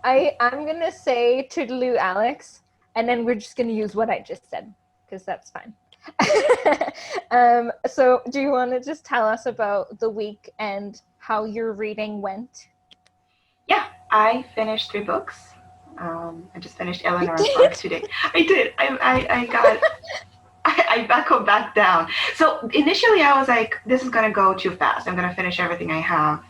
I'm gonna say Toodaloo Alex, and then we're just gonna use what I just said, because that's fine. So do you want to just tell us about the week and how your reading went? Yeah, I finished 3 books. I just finished You Eleanor Park did? today. I did. I got I buckled back down. So initially I was like, this is gonna go too fast. I'm gonna finish everything I have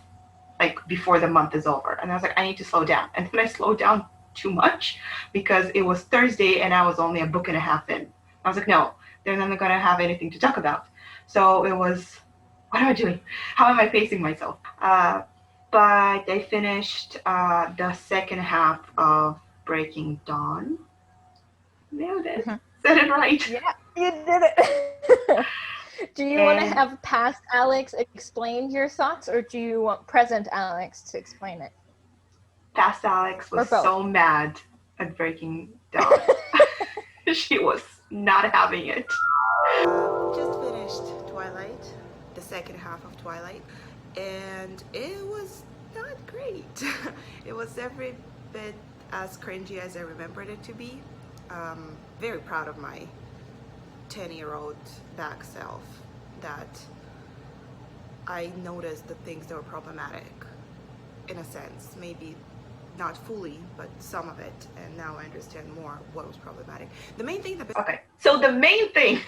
like before the month is over. And I was like, I need to slow down. And then I slowed down too much because it was Thursday and I was only a book and a half in. I was like, no, they're not gonna have anything to talk about. So it was, what am I doing? How am I pacing myself? But I finished the second half of Breaking Dawn. Nailed it. Mhm. Said it right. Yeah, you did it. Do you want to And have past Alex explain your thoughts, or do you want present Alex to explain it? Past Alex Or was both? so mad at Breaking Dawn. She was not having it. Just finished Twilight, the second half of Twilight, and it was not great. It was every bit as cringy as I remembered it to be. Very proud of my 10-year-old back self that I noticed the things that were problematic in a sense, maybe not fully, but some of it, and now I understand more what was problematic. The main thing that okay, so the main thing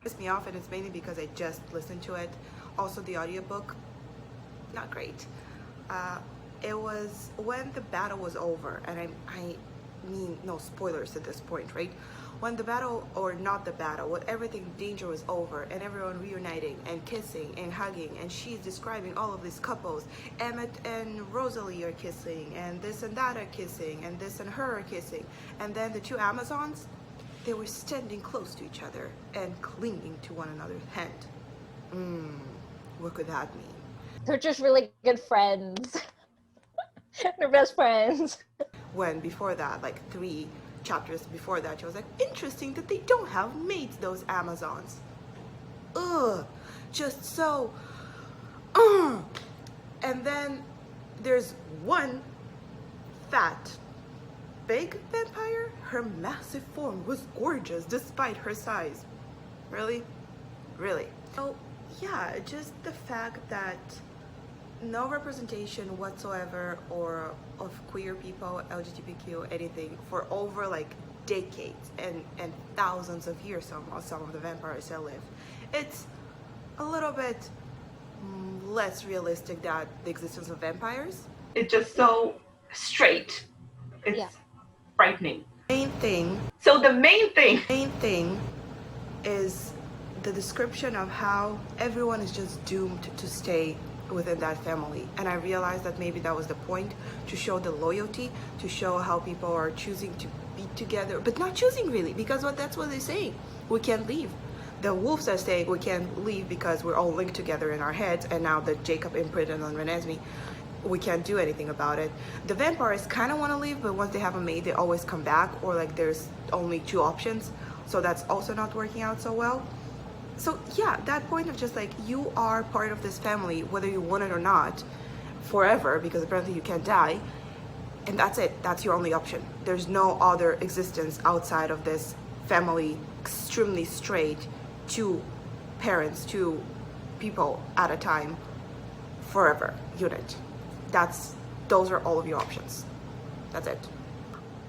pissed me off, and it's mainly because I just listened to it. Also, the audiobook, not great. It was when the battle was over, and I mean no spoilers at this point, right? When the battle, or not the battle, when everything danger was over and everyone reuniting and kissing and hugging, and she's describing all of these couples, Emmett and Rosalie are kissing, and this and that are kissing, and this and her are kissing, and then the two Amazons, they were standing close to each other and clinging to one another's hand. What could that mean? They're just really good friends. They're best friends. When before that, like 3 chapters before that, she was like, interesting that they don't have maids, those Amazons. Ugh, just so. And then there's one fat, big vampire. Her massive form was gorgeous despite her size. Really? Really? So, yeah, just the fact that no representation whatsoever or of queer people, LGBTQ, anything for over like decades and thousands of years. Some of the vampires that live, it's a little bit less realistic that the existence of vampires. It's just so straight. It's frightening. So the main thing is the description of how everyone is just doomed to stay within that family. And I realized that maybe that was the point, to show the loyalty, to show how people are choosing to be together, but not choosing really, because that's what they're saying. We can't leave. The wolves are saying we can't leave because we're all linked together in our heads, and now that Jacob imprinted on Renesmee, we can't do anything about it. The vampires kind of want to leave, but once they have a mate, they always come back, or like there's only 2 options, so that's also not working out so well. So yeah, that point of just like, you are part of this family whether you want it or not, forever, because apparently you can't die, and that's it. That's your only option. There's no other existence outside of this family, extremely straight, 2 parents, 2 people at a time, forever unit. Those are all of your options. That's it.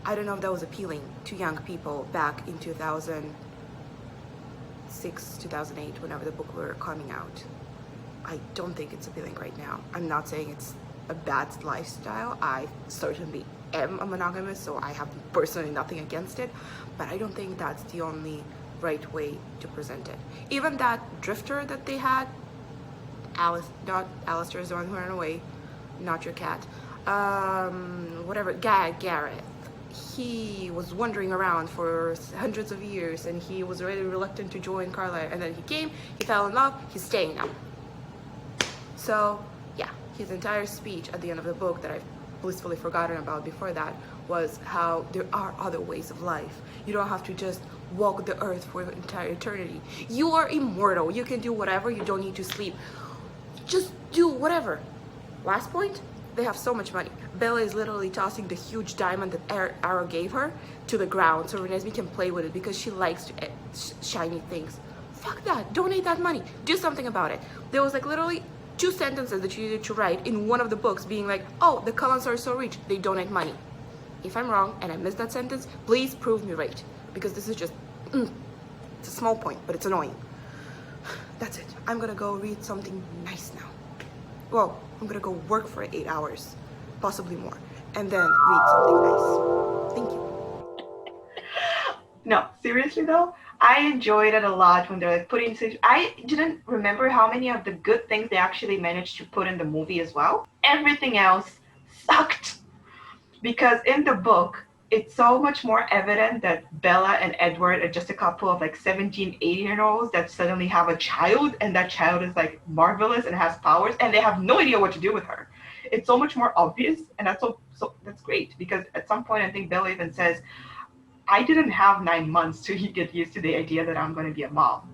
I don't know if that was appealing to young people back in 2006, 2008, whenever the book were coming out. I don't think it's appealing right now. I'm not saying it's a bad lifestyle. I certainly am a monogamous, so I have personally nothing against it, but I don't think that's the only right way to present it. Even that drifter that they had, Alistair is the one who ran away, not your cat, whatever, Gareth. He was wandering around for hundreds of years, and he was really reluctant to join Carlisle, and then he came, he fell in love, he's staying now. So yeah, his entire speech at the end of the book that I've blissfully forgotten about before that was how there are other ways of life. You don't have to just walk the earth for the entire eternity. You are immortal. You can do whatever. You don't need to sleep. Just do whatever. Last point, They have so much money. Bella is literally tossing the huge diamond that Arrow gave her to the ground so Renesmee can play with it because she likes shiny things. Fuck that. Donate that money. Do something about it. There was like literally 2 sentences that you needed to write in one of the books being like, oh, the Cullens are so rich, they donate money. If I'm wrong and I missed that sentence, please prove me right. Because this is just, it's a small point, but it's annoying. That's it. I'm gonna go read something nice now. Well, I'm gonna go work for 8 hours, possibly more, and then read something nice. Thank you. No, seriously though, I enjoyed it a lot when they're like putting. I didn't remember how many of the good things they actually managed to put in the movie as well. Everything else sucked because in the book, it's so much more evident that Bella and Edward are just a couple of like 17, 18-year-olds that suddenly have a child, and that child is like marvelous and has powers, and they have no idea what to do with her. It's so much more obvious, and that's that's great because at some point I think Bella even says, I didn't have 9 months to get used to the idea that I'm going to be a mom,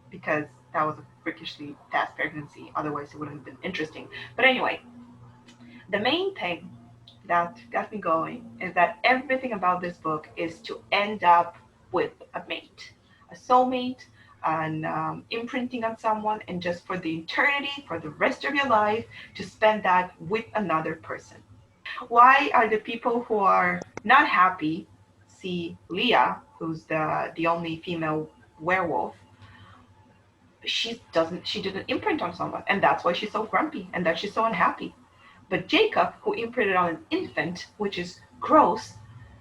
because that was a freakishly fast pregnancy. Otherwise, it wouldn't have been interesting. But anyway, the main thing that got me going is that everything about this book is to end up with a mate, a soulmate, an imprinting on someone, and just for the eternity, for the rest of your life, to spend that with another person. Why are the people who are not happy see Leah, who's the only female werewolf? She didn't imprint on someone, and that's why she's so grumpy and that she's so unhappy. But Jacob, who imprinted on an infant, which is gross,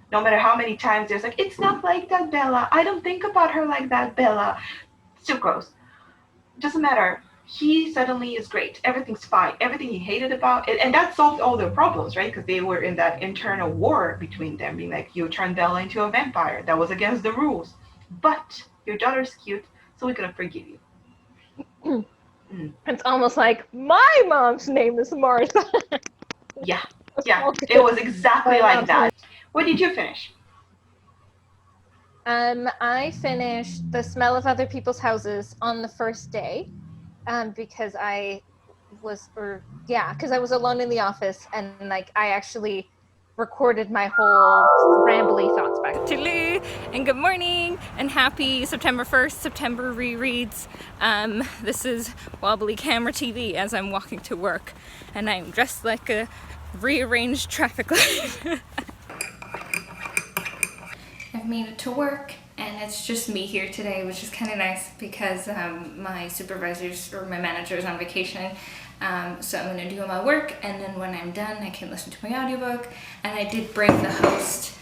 no matter how many times there's like, it's not like that, Bella. I don't think about her like that, Bella. Still gross. Doesn't matter. He suddenly is great. Everything's fine. Everything he hated about it, and that solved all their problems, right? Because they were in that internal war between them, being like, you turned Bella into a vampire. That was against the rules. But your daughter's cute, so we're gonna forgive you. It's almost like my mom's name is Martha. Yeah, it was exactly like that. What did you finish? I finished The Smell of Other People's Houses on the first day, because I was alone in the office, and like I actually recorded my whole rambly thoughts back. Hello and good morning and happy September 1st, September rereads. This is wobbly camera TV as I'm walking to work, and I'm dressed like a rearranged traffic light. I've made it to work, and it's just me here today, which is kind of nice because my supervisors or my manager is on vacation. So I'm going to do my work, and then when I'm done I can listen to my audiobook. And I did bring the host,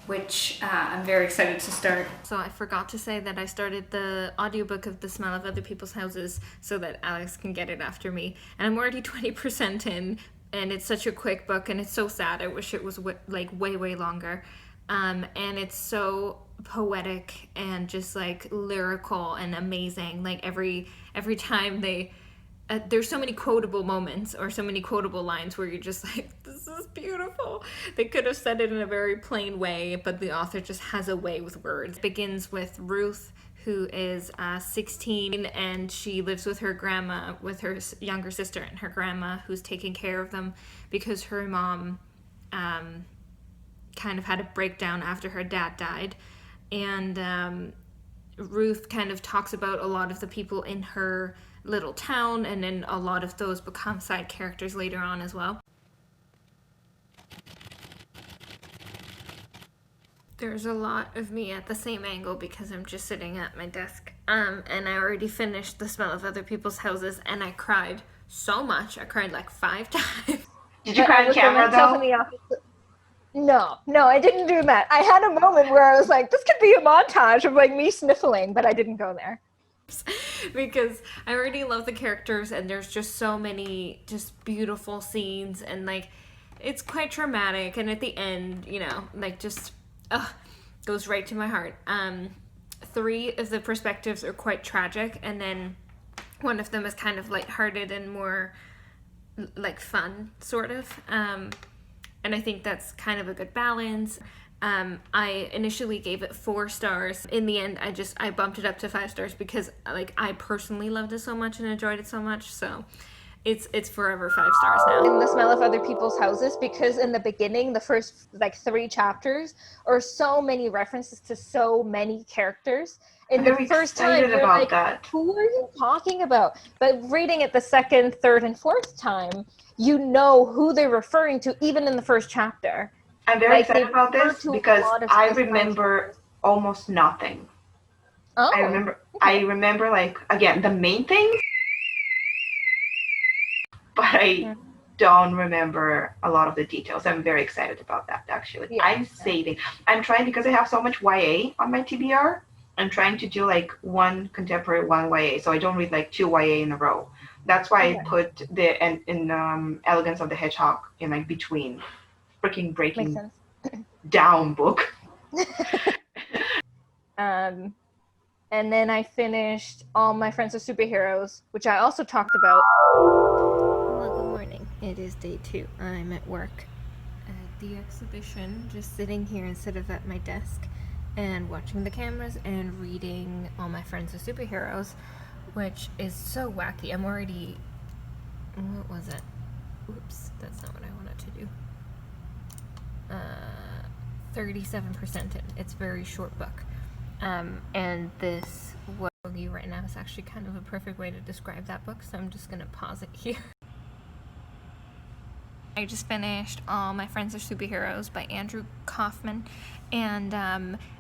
which I'm very excited to start. So I forgot to say that I started the audiobook of The Smell of Other People's Houses so that Alex can get it after me. And I'm already 20% in, and it's such a quick book, and it's so sad. I wish it was like way longer. And it's so poetic and just like lyrical and amazing. Like every time they there's so many quotable moments or so many quotable lines where you're just like, this is beautiful. They could have said it in a very plain way, but the author just has a way with words. It begins with Ruth, who is 16, and she lives with her grandma, with her younger sister, and her grandma who's taking care of them because her mom kind of had a breakdown after her dad died. And Ruth kind of talks about a lot of the people in her little town, and then a lot of those become side characters later on as well. There's a lot of me at the same angle because I'm just sitting at my desk. And I already finished The Smell of Other People's Houses, and I cried so much. I cried like 5 times. Did you cry on camera though? No, I didn't do that. I had a moment where I was like, this could be a montage of like me sniffling, but I didn't go there. Because I already love the characters, and there's just so many just beautiful scenes, and like it's quite traumatic, and at the end, you know, like just goes right to my heart. 3 of the perspectives are quite tragic, and then one of them is kind of lighthearted and more like fun sort of, and I think that's kind of a good balance. I initially gave it 4 stars. In the end, I bumped it up to 5 stars because like I personally loved it so much and enjoyed it so much. So it's forever 5 stars now. In the smell of other people's houses, because in the beginning, the first like 3 chapters are so many references to so many characters. In the first time, you're like, who are you talking about? But reading it the second, third, and fourth time, you know who they're referring to, even in the first chapter. I'm very excited about this because I remember almost nothing. Oh. I remember like, again, the main things, but I don't remember a lot of the details. I'm very excited about that, actually. Yeah, I'm trying, because I have so much YA on my TBR, I'm trying to do like one contemporary, one YA, so I don't read like 2 YA in a row. That's why I put the Elegance of the Hedgehog in like between freaking breaking down book. And then I finished All My Friends Are Superheroes, which I also talked about. Well, good morning. It is day 2. I'm at work at the exhibition, just sitting here instead of at my desk and watching the cameras and reading All My Friends Are Superheroes, which is so wacky. I'm already... What was it? Oops, that's not what I wanted to do. 37% in. It's a very short book. And this vloggy right now is actually kind of a perfect way to describe that book, so I'm just gonna pause it here. I just finished All My Friends Are Superheroes by Andrew Kaufman, and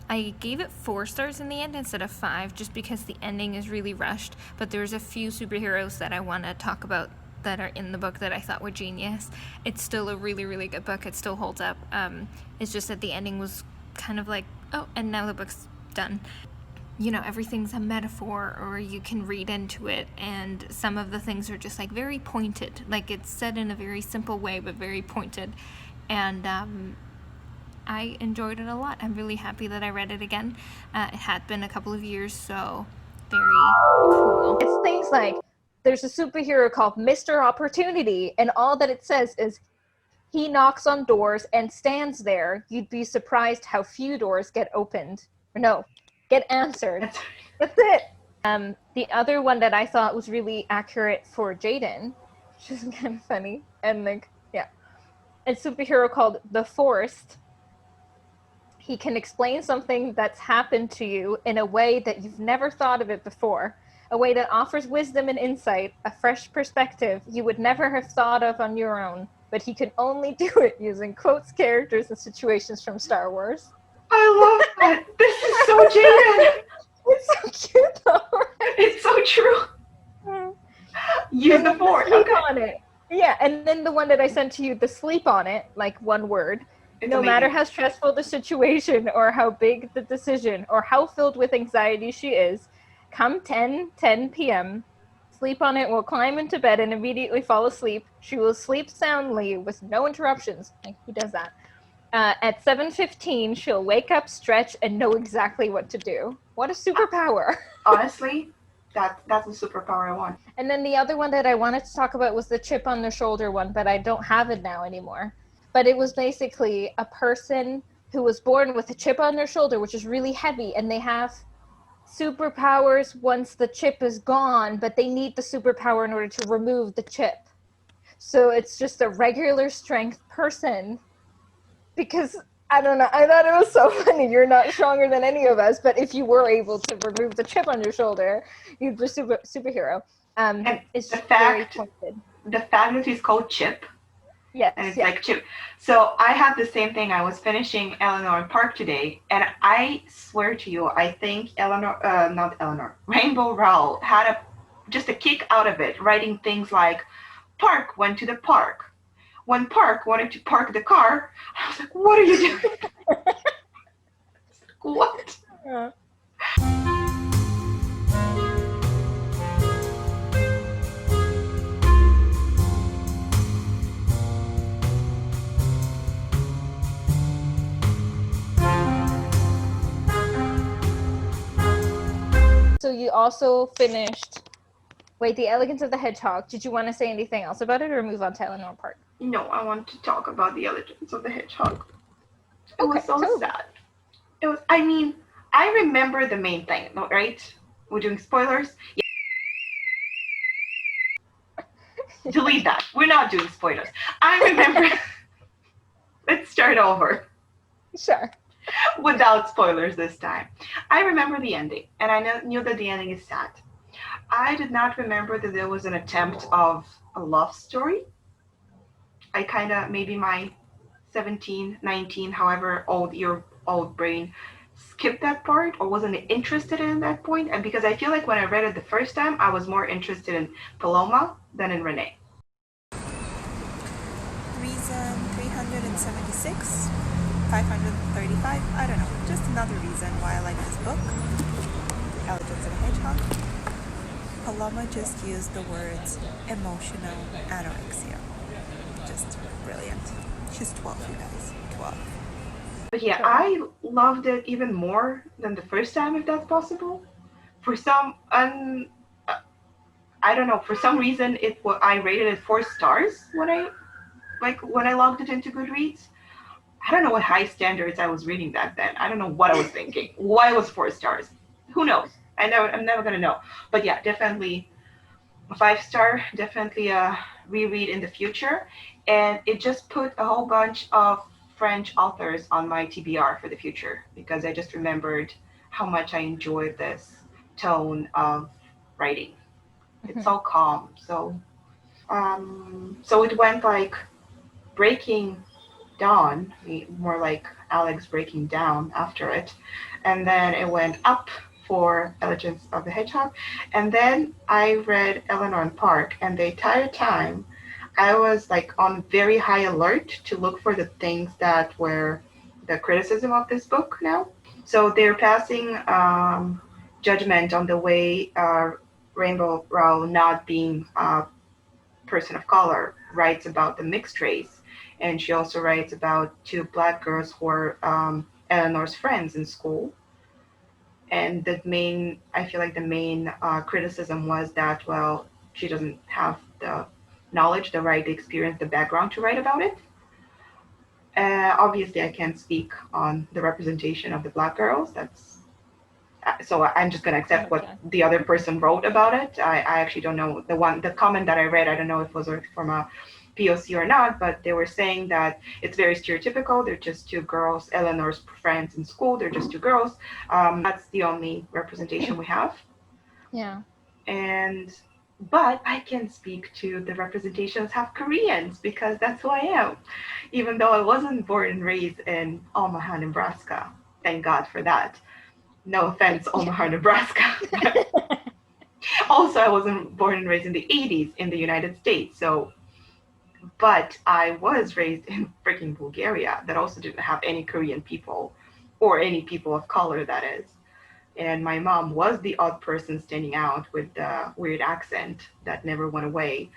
I gave it 4 stars in the end instead of 5, just because the ending is really rushed, but there's a few superheroes that I want to talk about that are in the book that I thought were genius. It's still a really, really good book. It still holds up. It's just that the ending was kind of like, oh, and now the book's done. You know, everything's a metaphor, or you can read into it, and some of the things are just like very pointed. Like, it's said in a very simple way, but very pointed. And I enjoyed it a lot. I'm really happy that I read it again. It had been a couple of years, so very cool. It's things like, there's a superhero called Mr. Opportunity, and all that it says is, he knocks on doors and stands there. You'd be surprised how few doors get opened. Or no, get answered. That's it. The other one that I thought was really accurate for Jaden, which is kind of funny, and like, yeah. A superhero called The Forced. He can explain something that's happened to you in a way that you've never thought of it before. A way that offers wisdom and insight, a fresh perspective you would never have thought of on your own. But he can only do it using quotes, characters, and situations from Star Wars. I love that. This is so Jaden. It's so cute, though, right? It's so true. Use the Force. Okay. On it. Yeah, and then the one that I sent to you, the sleep on it, like one word. It's no amazing. Matter how stressful the situation, or how big the decision, or how filled with anxiety she is, come 10 p.m., Sleep on It will climb into bed and immediately fall asleep. She will sleep soundly with no interruptions. Like, who does that? At 7:15, she'll wake up, stretch, and know exactly what to do. What a superpower. Honestly, that's a superpower I want. And then the other one that I wanted to talk about was the chip on their shoulder one, but I don't have it now anymore. But it was basically a person who was born with a chip on their shoulder, which is really heavy, and they have superpowers once the chip is gone, but they need the superpower in order to remove the chip. So it's just a regular strength person, because I don't know, I thought it was so funny. You're not stronger than any of us, but if you were able to remove the chip on your shoulder, you'd be superhero. It's the very fact pointed. The fact that he's called Chip. Yes, and it's like Chip. So I had the same thing. I was finishing Eleanor Park today, and I swear to you, I think Rainbow Rowell had just a kick out of it, writing things like, Park went to the park. When Park wanted to park the car, I was like, what are you doing? What? Yeah. So you also finished, the Elegance of the Hedgehog. Did you want to say anything else about it, or move on to Eleanor Park? No, I want to talk about the Elegance of the Hedgehog. It was so sad. It was, I remember the main thing, right? We're doing spoilers. delete that. We're not doing spoilers. I remember. Let's start over. Sure. Without spoilers this time. I remember the ending, and I knew that the ending is sad. I did not remember that there was an attempt of a love story. I kind of, maybe my 17, 19, however old your old brain skipped that part or wasn't interested in that point. And because I feel like when I read it the first time, I was more interested in Paloma than in Renee. Reason 376, 535, I don't know. Just another reason why I like this book. Elegance and Hedgehog. Paloma just used the words emotional anorexia. Just brilliant. She's 12, you guys. 12. But yeah, I loved it even more than the first time, if that's possible. For some, I don't know, for some reason, I rated it 4 stars when I logged it into Goodreads. I don't know what high standards I was reading back then. I don't know what I was thinking. Why it was 4 stars? Who knows? I'm never gonna know. But yeah, definitely a 5-star. Definitely a reread in the future. And it just put a whole bunch of French authors on my TBR for the future, because I just remembered how much I enjoyed this tone of writing. It's so calm. So it went like breaking dawn, more like Alex breaking down after it, and then it went up for Elegance of the Hedgehog, and then I read Eleanor Park, and the entire time I was like on very high alert to look for the things that were the criticism of this book now. So they're passing judgment on the way Rainbow Rowell, not being a person of color, writes about the mixed race. And she also writes about 2 Black girls who are Eleanor's friends in school. And I feel like the main criticism was that, well, she doesn't have the knowledge, the experience, the background to write about it. Obviously, I can't speak on the representation of the Black girls. So I'm just going to accept what the other person wrote about it. I actually don't know. The comment that I read, I don't know if it was from a POC or not, but they were saying that it's very stereotypical. They're just 2 girls, Eleanor's friends in school. They're just 2 girls. That's the only representation we have. Yeah. But I can speak to the representations of Koreans, because that's who I am. Even though I wasn't born and raised in Omaha, Nebraska. Thank God for that. No offense, Omaha, Nebraska. Also, I wasn't born and raised in the 80s in the United States. But I was raised in freaking Bulgaria that also didn't have any Korean people, or any people of color, that is. And my mom was the odd person standing out with the weird accent that never went away.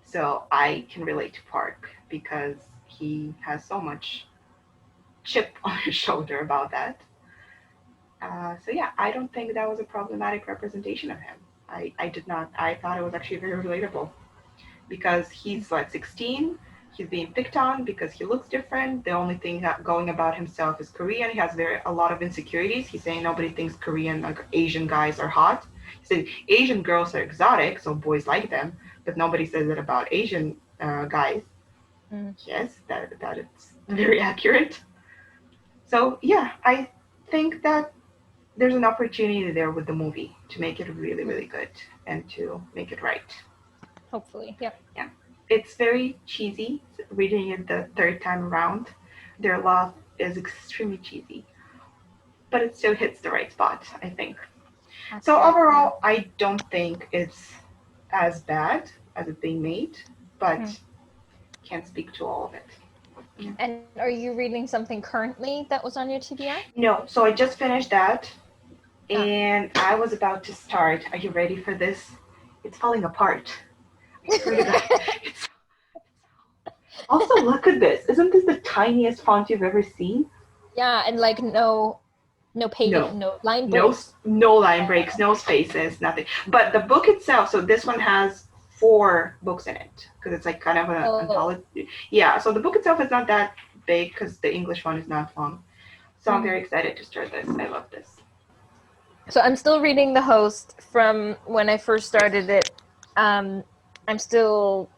So I can relate to Park, because he has so much chip on his shoulder about that. So yeah, I don't think that was a problematic representation of him. I thought it was actually very relatable, because he's 16. He's being picked on because he looks different. The only thing going about himself is Korean. He has a lot of insecurities. He's saying nobody thinks Korean, like Asian guys, are hot. He said Asian girls are exotic, so boys like them, but nobody says that about Asian guys. Yes, that is very accurate. So yeah, I think that there's an opportunity there with the movie to make it really, really good and to make it right. Hopefully, yeah. Yeah. It's very cheesy reading it the 3rd time around. Their love is extremely cheesy, but it still hits the right spot, I think. So overall, I don't think it's as bad as it's being made, but can't speak to all of it. Yeah. And are you reading something currently that was on your TBR? No, so I just finished that, and I was about to start. Are you ready for this? It's falling apart. Also, look at this. Isn't this the tiniest font you've ever seen? Yeah, and like no page, no line breaks. No line breaks, no spaces, nothing. But the book itself, so this one has 4 books in it, because it's like kind of an anthology. Yeah, so the book itself is not that big, because the English one is not long. So I'm very excited to start this. I love this. So I'm still reading The Host from when I first started it. I'm still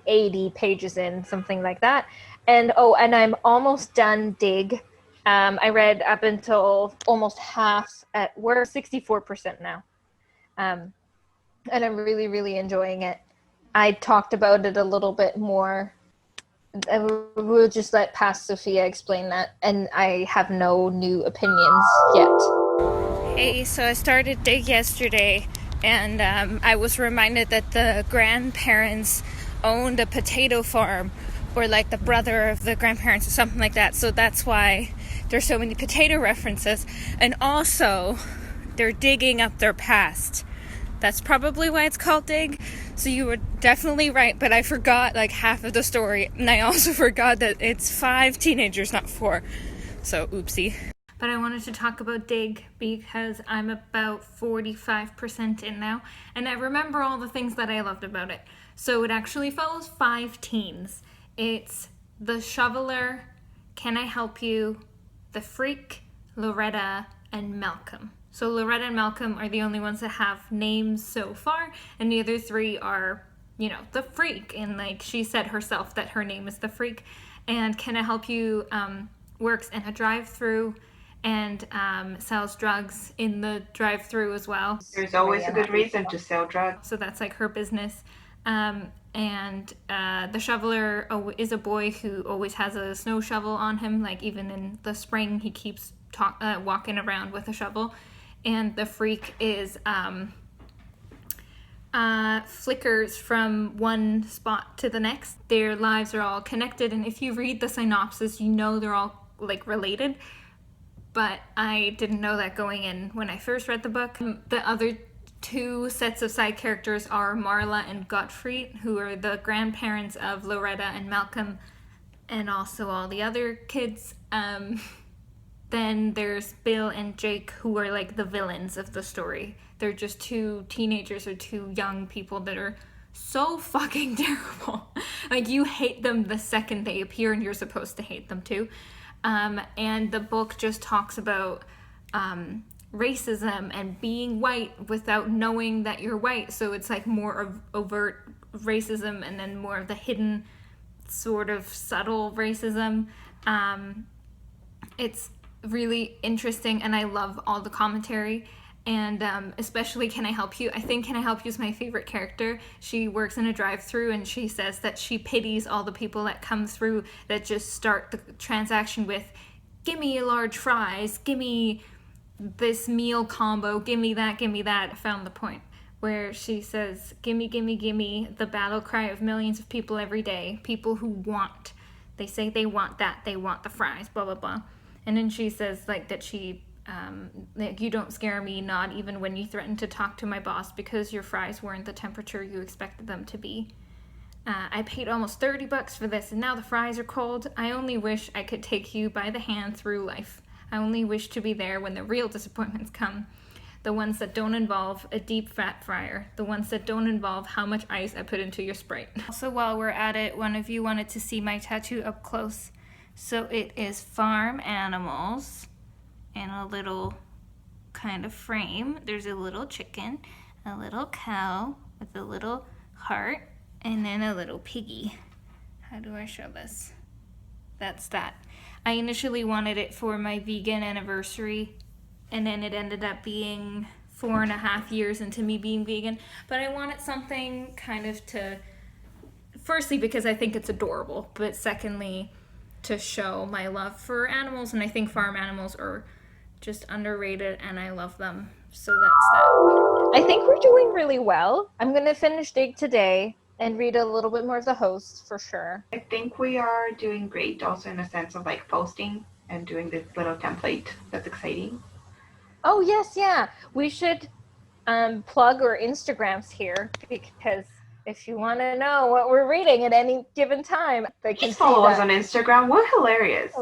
80 pages in, something like that. And I'm almost done Dig. I read up until almost half at work, 64% now. And I'm really, really enjoying it. I talked about it a little bit more. I will just let past Sophia explain that, and I have no new opinions yet. Hey, so I started Dig yesterday, and I was reminded that the grandparents owned a potato farm, or like the brother of the grandparents or something like that, so that's why there's so many potato references. And also, they're digging up their past. That's probably why it's called Dig. So you were definitely right, but I forgot like half of the story, and I also forgot that it's 5 teenagers, not 4. So oopsie. But I wanted to talk about Dig because I'm about 45% in now, and I remember all the things that I loved about it. So it actually follows 5 teens. It's the Shoveler, Can I Help You, the Freak, Loretta, and Malcolm. So Loretta and Malcolm are the only ones that have names so far, and the other 3 are, you know, the Freak. And like she said herself that her name is the Freak. And Can I Help You works in a drive-through and sells drugs in the drive-through as well. There's always a good reason to sell drugs. So that's like her business. And the Shoveler is a boy who always has a snow shovel on him. Like even in the spring, he keeps walking around with a shovel. And the Freak is flickers from one spot to the next. Their lives are all connected, and if you read the synopsis, you know they're all like related. But I didn't know that going in when I first read the book. The other 2 sets of side characters are Marla and Gottfried, who are the grandparents of Loretta and Malcolm, and also all the other kids. Then there's Bill and Jake, who are like the villains of the story. They're just 2 teenagers or 2 young people that are so fucking terrible. Like you hate them the second they appear, and you're supposed to hate them too. And the book just talks about racism and being white without knowing that you're white. So it's like more of overt racism, and then more of the hidden sort of subtle racism. It's really interesting, and I love all the commentary, and especially Can I Help You. I think Can I Help You is my favorite character. She works in a drive-through, and she says that she pities all the people that come through that just start the transaction with, give me a large fries, give me this meal combo, give me that, give me that. I found the point where she says, gimme, gimme, gimme, the battle cry of millions of people every day, people who want, they say they want that, they want the fries, blah, blah, blah. And then she says like that she, like, you don't scare me, not even when you threatened to talk to my boss because your fries weren't the temperature you expected them to be. I paid almost $30 for this, and now the fries are cold. I only wish I could take you by the hand through life. I only wish to be there when the real disappointments come. The ones that don't involve a deep fat fryer. The ones that don't involve how much ice I put into your Sprite. Also, while we're at it, one of you wanted to see my tattoo up close. So it is farm animals in a little kind of frame. There's a little chicken, a little cow with a little heart, and then a little piggy. How do I show this? That's that. I initially wanted it for my vegan anniversary, and then it ended up being 4.5 years into me being vegan. But I wanted something kind of to, firstly because I think it's adorable, but secondly to show my love for animals, and I think farm animals are just underrated, and I love them. So that's that. I think we're doing really well. I'm going to finish Dig today and read a little bit more of the host for sure. I think we are doing great also in a sense of like posting and doing this little template. That's exciting. Oh, yes, yeah. We should plug our Instagrams here, because if you want to know what we're reading at any given time, they can follow us on Instagram. We're hilarious.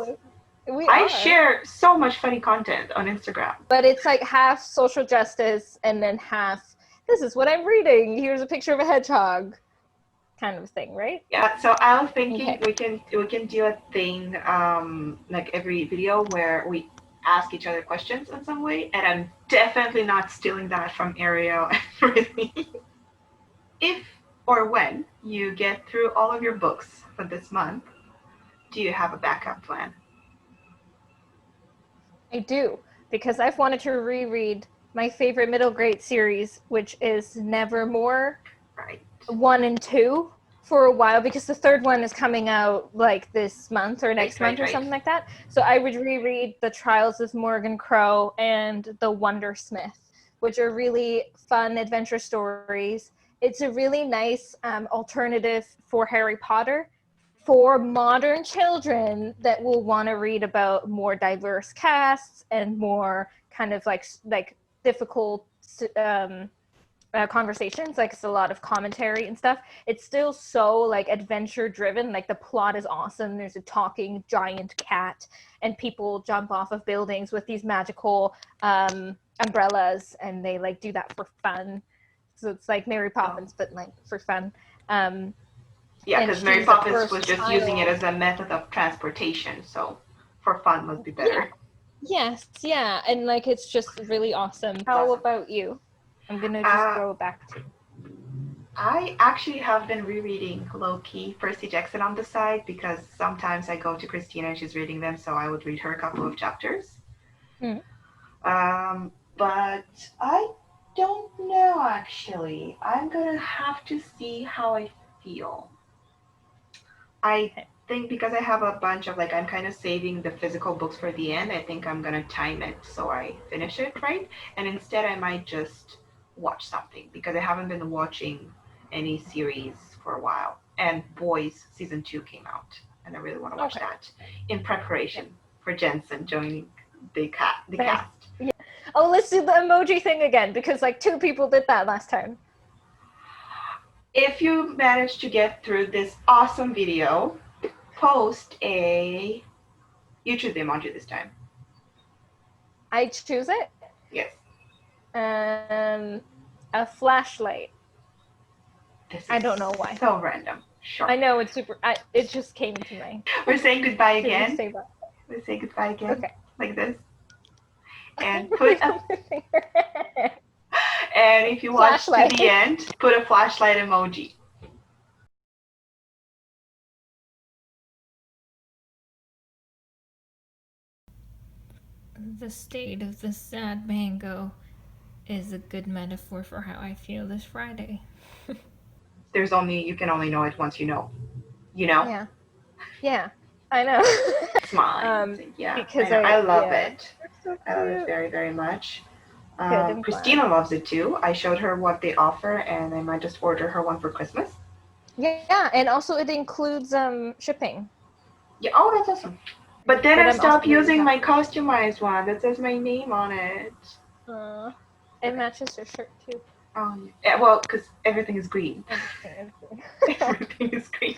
I share so much funny content on Instagram. But it's like half social justice and then half, this is what I'm reading. Here's a picture of a hedgehog kind of thing, right? Yeah, so I was thinking we can do a thing like every video where we ask each other questions in some way, and I'm definitely not stealing that from Ariel and Brittany. If or when you get through all of your books for this month, do you have a backup plan? I do, because I've wanted to reread my favorite middle grade series, which is Nevermoor Right. 1 and 2 for a while, because the third one is coming out like this month or next month or something like that. So I would reread The Trials of Morgan Crow and The Wondersmith, which are really fun adventure stories. It's a really nice alternative for Harry Potter for modern children that will want to read about more diverse casts and more kind of like difficult conversations. Like, it's a lot of commentary and stuff. It's still so like adventure driven. Like, the plot is awesome. There's a talking giant cat and people jump off of buildings with these magical umbrellas, and they like do that for fun. So it's like Mary Poppins, but like for fun. Yeah, And because Mary she's the Poppins first was just using it as a method of transportation, so for fun must be better. Yes, yeah, and like it's just really awesome. How Awesome. about you? I'm gonna just throw it back to. I actually have been rereading low-key Percy Jackson on the side because sometimes I go to Christina and she's reading them, so I would read her a couple of chapters. Hmm. But I don't know actually. I'm gonna have to see how I feel. I think because I have a bunch of like, I'm kind of saving the physical books for the end. I think I'm gonna time it so I finish it right, and instead I might just watch something because I haven't been watching any series for a while. And Boys season 2 came out, and I really want to watch that in preparation for Jensen joining the cast. Yeah. Oh, let's do the emoji thing again, because like 2 people did that last time. If you manage to get through this awesome video, post a. You choose the emoji this time. I choose it. Yes. A flashlight. This is I don't know why. So random. Sure. I know, it's super. It just came to mind. We're saying goodbye again. Say that. We say goodbye again. Okay. Like this. And put a, and if you watch to the end, put a flashlight emoji. The state of the sad mango is a good metaphor for how I feel this Friday. You can only know it once you know. You know? Yeah. Yeah. I know. Smile. Yeah. Because I love it. So I love it very, very much. Good, Christina loves it too. I showed her what they offer, and I might just order her one for Christmas. Yeah, and also it includes shipping. Yeah. Oh, that's awesome. But then I stopped using my customized one that says my name on it. It matches your shirt too. Yeah. Well, because everything is green. Everything is green. Everything is green.